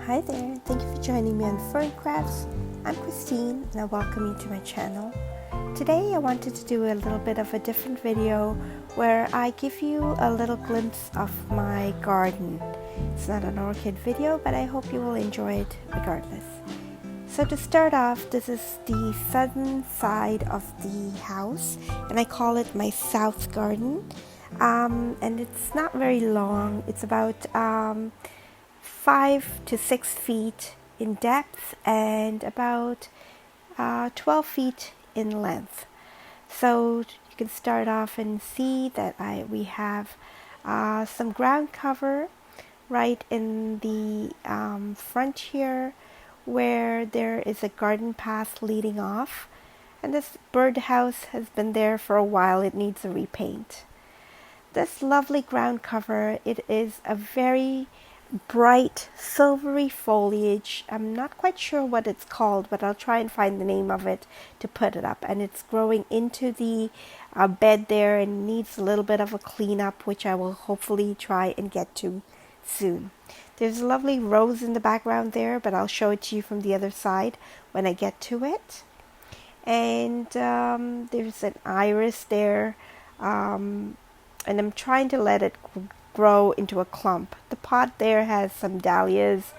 Hi there, thank you for joining me on FernCrafts. I'm Christine and I welcome you to my channel. Today I wanted to do a little bit of a different video where I give you a little glimpse of my garden. It's not an orchid video, but I hope you will enjoy it regardless. So to start off, this is the southern side of the house and I call it my south garden. And it's not very long, it's about 5 to 6 feet in depth and about 12 feet in length. So you can start off and see that we have some ground cover right in the front here where there is a garden path leading off, and this birdhouse has been there for a while. It needs a repaint. This lovely ground cover, it is a very bright silvery foliage. I'm not quite sure what it's called, but I'll try and find the name of it to put it up. And it's growing into the bed there and needs a little bit of a cleanup, which I will hopefully try and get to soon. There's a lovely rose in the background there, but I'll show it to you from the other side when I get to it. And there's an iris there, and I'm trying to let it grow into a clump. The pot there has some dahlias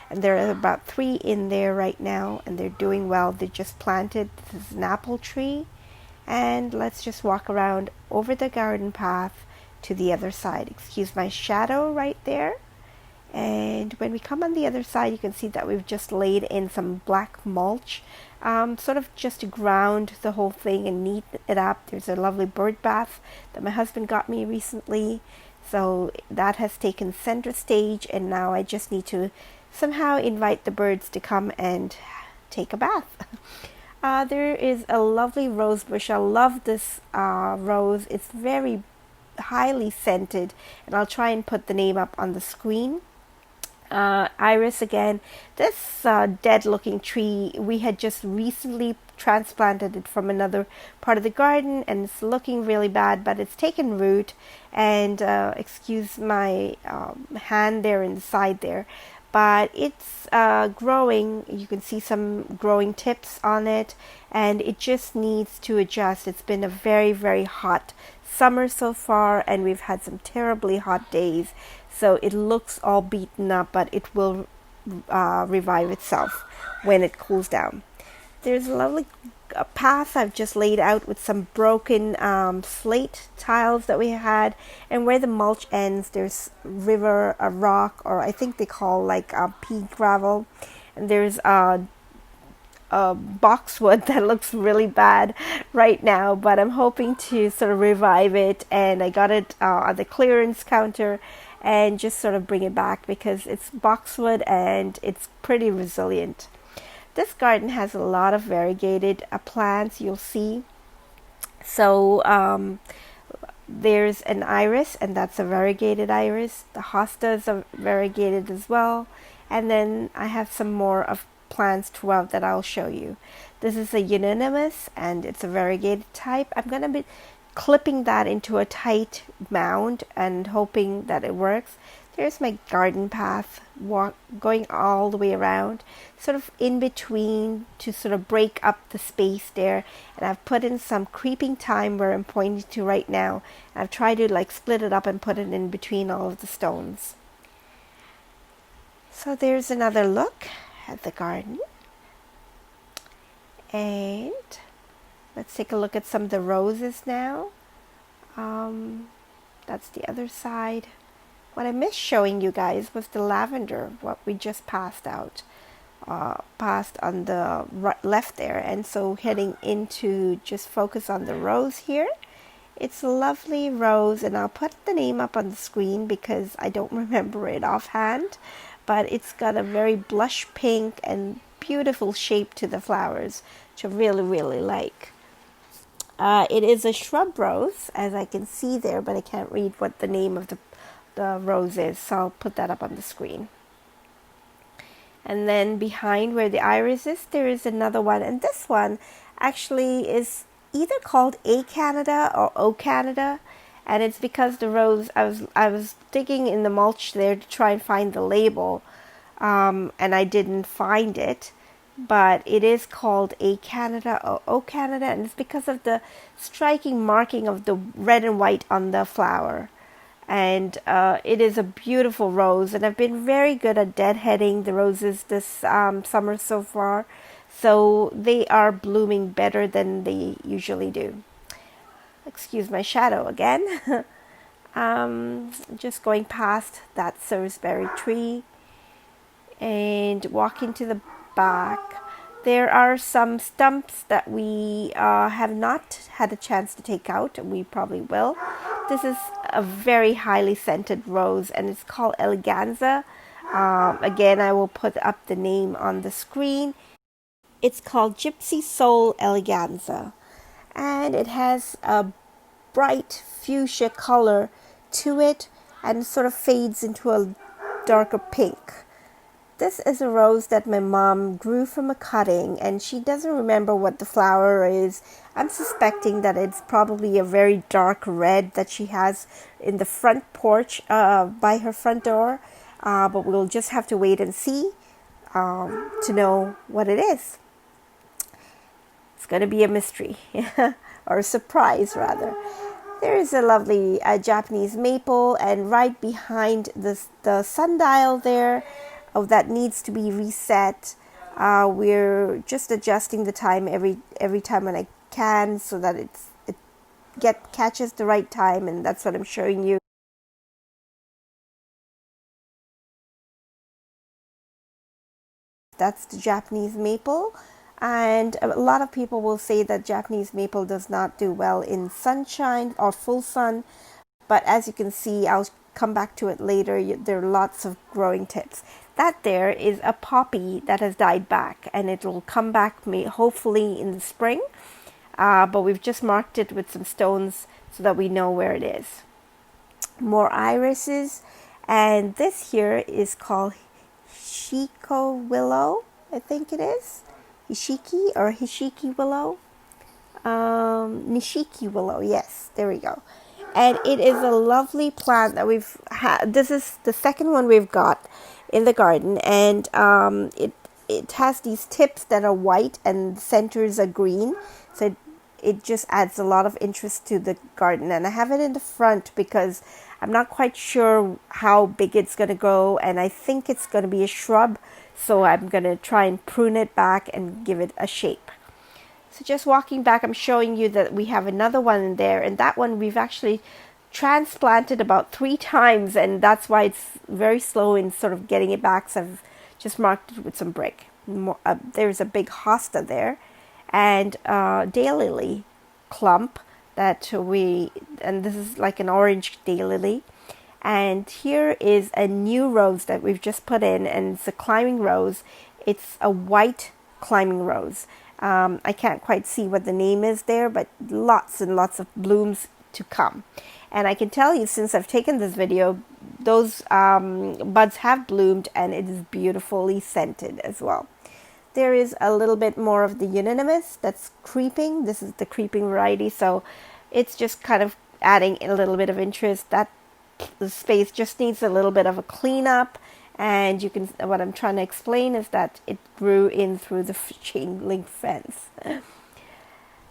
and there are about 3 in there right now and they're doing well. They just planted. This is an apple tree, and let's just walk around over the garden path to the other side. Excuse my shadow right there. And when we come on the other side, you can see that we've just laid in some black mulch, sort of just to ground the whole thing and neaten it up. There's a lovely bird bath that my husband got me recently. So that has taken center stage, and now I just need to somehow invite the birds to come and take a bath. There is a lovely rose bush. I love this rose. It's very highly scented, and I'll try and put the name up on the screen. Iris again. This dead looking tree, we had just recently transplanted it from another part of the garden and it's looking really bad, but it's taken root, and excuse my hand there inside there, but it's growing. You can see some growing tips on it and it just needs to adjust. It's been a very hot summer so far and we've had some terribly hot days, so it looks all beaten up, but it will revive itself when it cools down. There's a lovely path I've just laid out with some broken slate tiles that we had, and where the mulch ends there's a rock, or I think they call like pea gravel, and there's a boxwood that looks really bad right now, but I'm hoping to sort of revive it, and I got it on the clearance counter and just sort of bring it back because it's boxwood and it's pretty resilient. This garden has a lot of variegated plants, you'll see. So there's an iris, and that's a variegated iris. The hostas are variegated as well. And then I have some more of plants throughout that I'll show you. This is a unanimous, and it's a variegated type. I'm going to be clipping that into a tight mound and hoping that it works. There's my garden path going all the way around, sort of in between to sort of break up the space there. And I've put in some creeping thyme where I'm pointing to right now. I've tried to like split it up and put it in between all of the stones. So there's another look at the garden. And let's take a look at some of the roses now. That's the other side. What I missed showing you guys was the lavender, what we just passed on the left there. And so heading into just focus on the rose here. It's a lovely rose, and I'll put the name up on the screen because I don't remember it offhand. But it's got a very blush pink and beautiful shape to the flowers, which I really like. It is a shrub rose, as I can see there, but I can't read what the name of the rose is, so I'll put that up on the screen. And then behind where the iris is, there is another one, and this one actually is either called A Canada or O Canada, and it's because the rose, I was digging in the mulch there to try and find the label and I didn't find it, but it is called A Canada or O Canada, and it's because of the striking marking of the red and white on the flower. And it is a beautiful rose, and I've been very good at deadheading the roses this summer so far, so they are blooming better than they usually do. Excuse my shadow again. Just going past that serviceberry tree and walking to the back. There are some stumps that we have not had a chance to take out. We probably will. This is a very highly scented rose, and it's called Eleganza. Again, I will put up the name on the screen. It's called Gypsy Soul Eleganza, and it has a bright fuchsia color to it and sort of fades into a darker pink. This is a rose that my mom grew from a cutting, and she doesn't remember what the flower is. I'm suspecting that it's probably a very dark red that she has in the front porch by her front door, but we'll just have to wait and see to know what it is. It's going to be a mystery, or a surprise rather. There is a lovely Japanese maple, and right behind the sundial there, that needs to be reset. We're just adjusting the time every time when I can, so that it catches the right time, and that's what I'm showing you. That's the Japanese maple, and a lot of people will say that Japanese maple does not do well in sunshine or full sun, but as you can see, I'll come back to it later, there are lots of growing tips. That there is a poppy that has died back, and it will come back hopefully in the spring, but we've just marked it with some stones so that we know where it is. More irises, and this here is called Chico Willow, I think it is. Hishiki willow. Nishiki willow, yes, there we go. And it is a lovely plant that we've had. This is the second one we've got in the garden, and it has these tips that are white and centers are green, so it just adds a lot of interest to the garden. And I have it in the front because I'm not quite sure how big it's going to go, and I think it's going to be a shrub, so I'm going to try and prune it back and give it a shape. So just walking back, I'm showing you that we have another one in there, and that one we've actually transplanted about 3 times, and that's why it's very slow in sort of getting it back. So I've just marked it with some brick. There's a big hosta there, and daylily clump and this is like an orange daylily. And here is a new rose that we've just put in, and it's a climbing rose. It's a white climbing rose. I can't quite see what the name is there, but lots and lots of blooms to come. And I can tell you, since I've taken this video, those buds have bloomed, and it is beautifully scented as well. There is a little bit more of the unanimous that's creeping. This is the creeping variety, so it's just kind of adding a little bit of interest. That the space just needs a little bit of a cleanup. And you can, what I'm trying to explain is that it grew in through the chain link fence.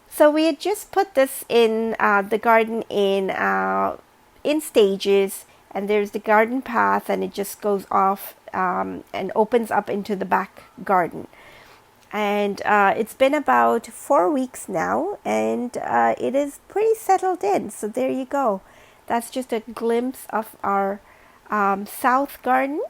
So we had just put this in the garden in stages, and there's the garden path, and it just goes off and opens up into the back garden. And it's been about 4 weeks now, and it is pretty settled in. So there you go. That's just a glimpse of our south garden.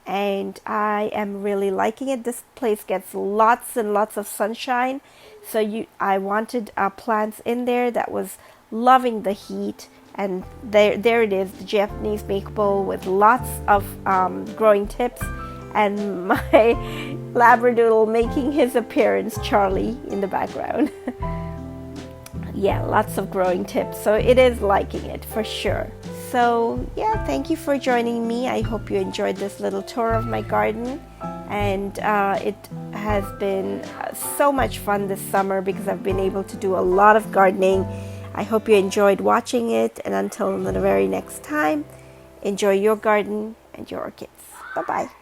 And I am really liking it. This place gets lots and lots of sunshine, so I wanted plants in there that was loving the heat. And there it is, the Japanese maple with lots of growing tips, and my labradoodle making his appearance, Charlie, in the background. Yeah, lots of growing tips, so it is liking it for sure. So yeah, thank you for joining me. I hope you enjoyed this little tour of my garden, and it has been so much fun this summer because I've been able to do a lot of gardening. I hope you enjoyed watching it, and until the very next time, enjoy your garden and your orchids. Bye-bye.